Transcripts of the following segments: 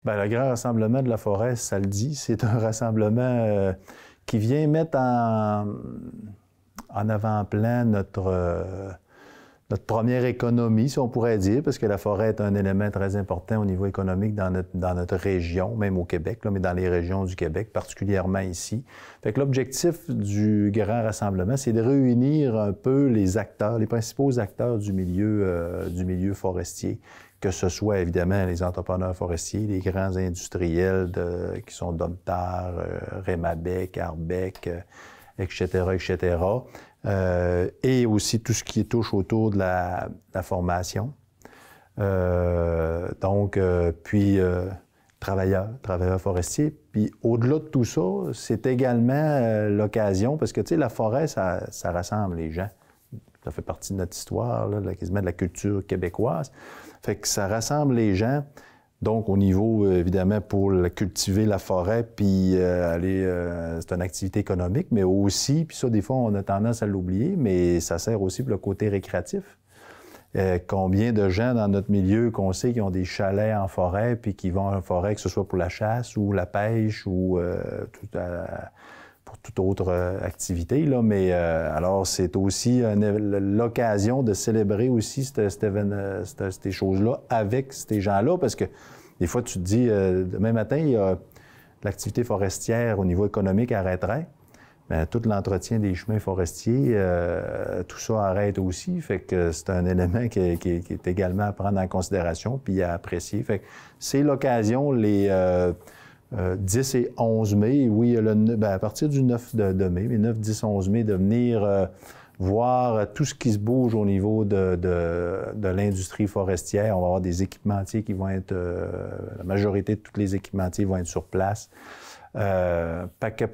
Bien, le Grand Rassemblement de la forêt, ça le dit, c'est un rassemblement qui vient mettre en avant-plan notre première économie, si on pourrait dire, parce que la forêt est un élément très important au niveau économique dans notre région, même au Québec, là, mais dans les régions du Québec, particulièrement ici. Fait que l'objectif du Grand Rassemblement, c'est de réunir un peu les acteurs, les principaux acteurs du milieu forestier, que ce soit évidemment les entrepreneurs forestiers, les grands industriels qui sont Domtar, Rémabec, Arbec, etc., etc., et aussi tout ce qui touche autour de la formation. Puis travailleurs forestiers. Puis au-delà de tout ça, c'est également l'occasion, parce que tu sais, la forêt, ça rassemble les gens. Ça fait partie de notre histoire, là, quasiment de la culture québécoise. Fait que ça rassemble les gens. Donc, au niveau, évidemment, pour cultiver la forêt, puis c'est une activité économique, mais aussi, puis ça, des fois, on a tendance à l'oublier, mais ça sert aussi pour le côté récréatif. Combien de gens dans notre milieu qu'on sait qui ont des chalets en forêt, puis qui vont en forêt, que ce soit pour la chasse ou la pêche ou pour toute autre activité, là. Mais alors, c'est aussi l'occasion de célébrer aussi ces choses-là avec ces gens-là, parce que des fois, tu te dis, demain matin, il y a l'activité forestière au niveau économique arrêterait. Bien, tout l'entretien des chemins forestiers, tout ça arrête aussi. Fait que c'est un élément qui est également à prendre en considération puis à apprécier. Fait que c'est l'occasion, les 10 et 11 mai, oui, à partir du 9 de mai, mais 9, 10, 11 mai, de venir voir tout ce qui se bouge au niveau de l'industrie forestière. On va avoir des équipementiers qui vont être... la majorité de tous les équipementiers vont être sur place. Paquet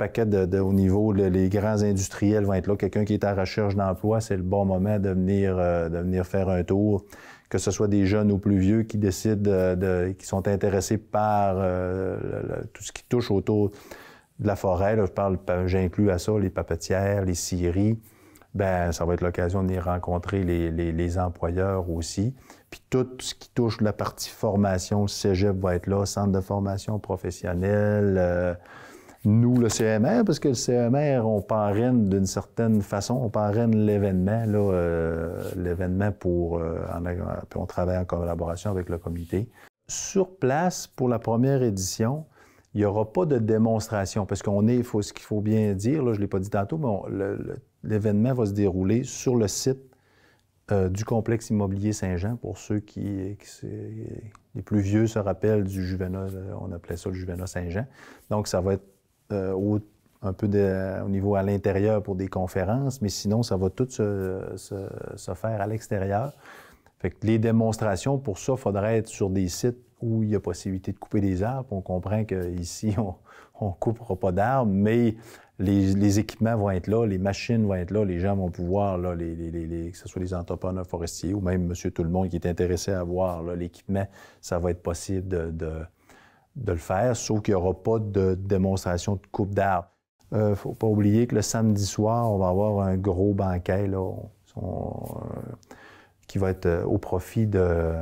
au niveau, les grands industriels vont être là. Quelqu'un qui est à recherche d'emploi, c'est le bon moment de venir faire un tour. Que ce soit des jeunes ou plus vieux qui décident, qui sont intéressés par tout ce qui touche autour de la forêt. Là, j'inclus à ça les papetières, les scieries. Bien, ça va être l'occasion de venir rencontrer les employeurs aussi. Puis tout ce qui touche la partie formation, le cégep va être là, centre de formation professionnelle. Nous, le CMR, parce que le CMR, on parraine d'une certaine façon, on parraine l'événement, l'événement puis on travaille en collaboration avec le comité. Sur place, pour la première édition, il n'y aura pas de démonstration, parce ce qu'il faut bien dire, là, je ne l'ai pas dit tantôt, mais l'événement va se dérouler sur le site du complexe immobilier Saint-Jean, pour ceux les plus vieux se rappellent du Juvénat, on appelait ça le Juvénat Saint-Jean. Donc, ça va être un peu au niveau à l'intérieur pour des conférences, mais sinon, ça va tout se faire à l'extérieur. Fait que les démonstrations, pour ça, il faudrait être sur des sites où il y a possibilité de couper des arbres. On comprend qu'ici, on ne coupera pas d'arbres, mais les équipements vont être là, les machines vont être là, les gens vont pouvoir, là, que ce soit les entrepreneurs forestiers ou même monsieur tout le monde qui est intéressé à voir l'équipement, ça va être possible de le faire, sauf qu'il n'y aura pas de démonstration de coupe d'arbres. Il ne faut pas oublier que le samedi soir, on va avoir un gros banquet là, qui va être au profit de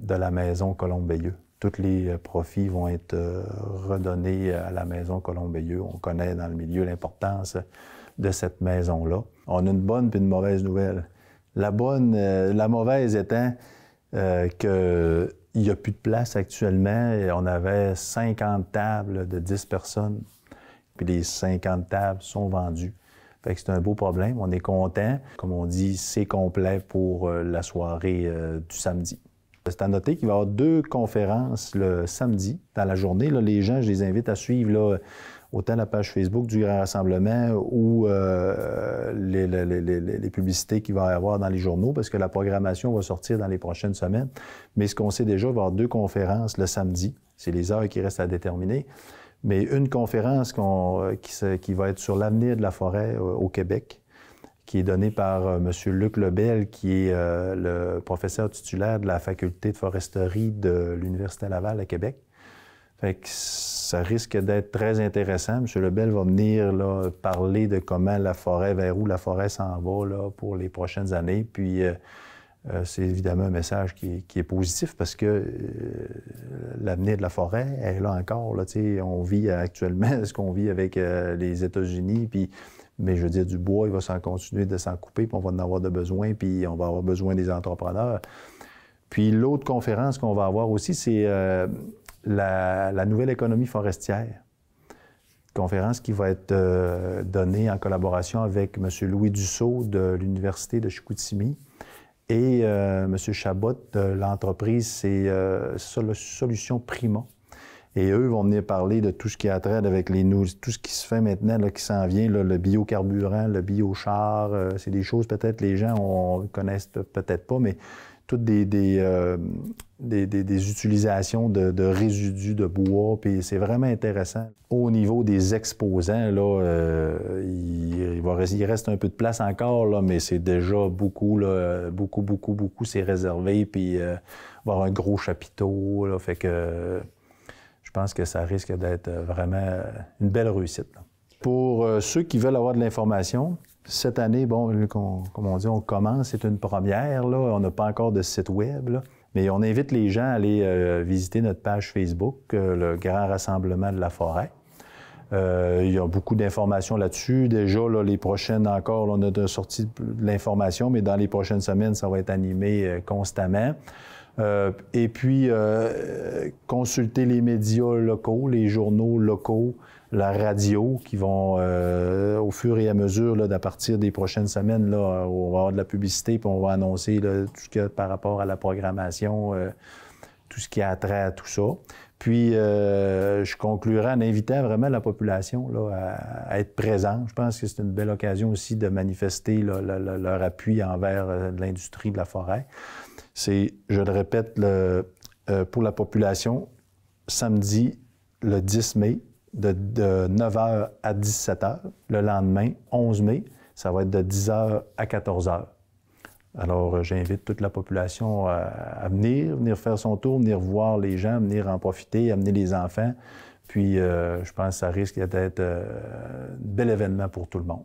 la maison Colombe-Bayeux. Tous les profits vont être redonnés à la maison Colombe-Bayeux. On connaît dans le milieu l'importance de cette maison-là. On a une bonne et une mauvaise nouvelle. La mauvaise étant qu'il n'y a plus de place actuellement. Et on avait 50 tables de 10 personnes, puis les 50 tables sont vendues. Fait que c'est un beau problème. On est content. Comme on dit, c'est complet pour la soirée du samedi. C'est à noter qu'il va y avoir 2 conférences le samedi dans la journée. Là, les gens, je les invite à suivre là, autant la page Facebook du Grand Rassemblement ou les publicités qu'il va y avoir dans les journaux, parce que la programmation va sortir dans les prochaines semaines. Mais ce qu'on sait déjà, il va y avoir 2 conférences le samedi. C'est les heures qui restent à déterminer. Mais une conférence qui va être sur l'avenir de la forêt au Québec, qui est donnée par M. Luc Lebel, qui est le professeur titulaire de la faculté de foresterie de l'Université Laval à Québec. Fait que ça risque d'être très intéressant. M. Lebel va venir là, parler de comment la forêt, vers où la forêt s'en va là, pour les prochaines années. Puis c'est évidemment un message qui est positif parce que l'avenir de la forêt est là encore. Là, on vit actuellement ce qu'on vit avec les États-Unis, mais je veux dire, du bois, il va s'en continuer de s'en couper, puis on va en avoir de besoin, puis on va avoir besoin des entrepreneurs. Puis l'autre conférence qu'on va avoir aussi, c'est la nouvelle économie forestière. Conférence qui va être donnée en collaboration avec M. Louis Dussault de l'Université de Chicoutimi et M. Chabot de l'entreprise, c'est Solutions Prima. Et eux vont venir parler de tout ce qui a trait avec tout ce qui se fait maintenant, là, qui s'en vient, là, le biocarburant, le biochar. C'est des choses peut-être les gens connaissent peut-être pas, mais toutes des utilisations de résidus de bois, puis c'est vraiment intéressant. Au niveau des exposants, là, il reste un peu de place encore, là, mais c'est déjà beaucoup, là, beaucoup, c'est réservé, puis il va y avoir un gros chapiteau, là, fait que je pense que ça risque d'être vraiment une belle réussite, là. Pour ceux qui veulent avoir de l'information, cette année, bon, comme on dit, on commence, c'est une première, là. On n'a pas encore de site web, là. Mais on invite les gens à aller visiter notre page Facebook, le Grand Rassemblement de la forêt. Il y a beaucoup d'informations là-dessus. Déjà, là, les prochaines encore, là, on a sorti de l'information, mais dans les prochaines semaines, ça va être animé constamment. Et puis, consulter les médias locaux, les journaux locaux, la radio, qui vont, au fur et à mesure, là, à partir des prochaines semaines, là, on va avoir de la publicité, puis on va annoncer là, tout ce qu'il y a par rapport à la programmation, tout ce qui a trait à tout ça. Puis, je conclurai en invitant vraiment la population là, à être présente. Je pense que c'est une belle occasion aussi de manifester là, leur appui envers l'industrie de la forêt. C'est, je le répète, pour la population, samedi, le 10 mai, de 9h à 17h. Le lendemain, 11 mai, ça va être de 10h à 14h. Alors, j'invite toute la population à venir faire son tour, venir voir les gens, venir en profiter, amener les enfants. Puis, je pense que ça risque d'être un bel événement pour tout le monde.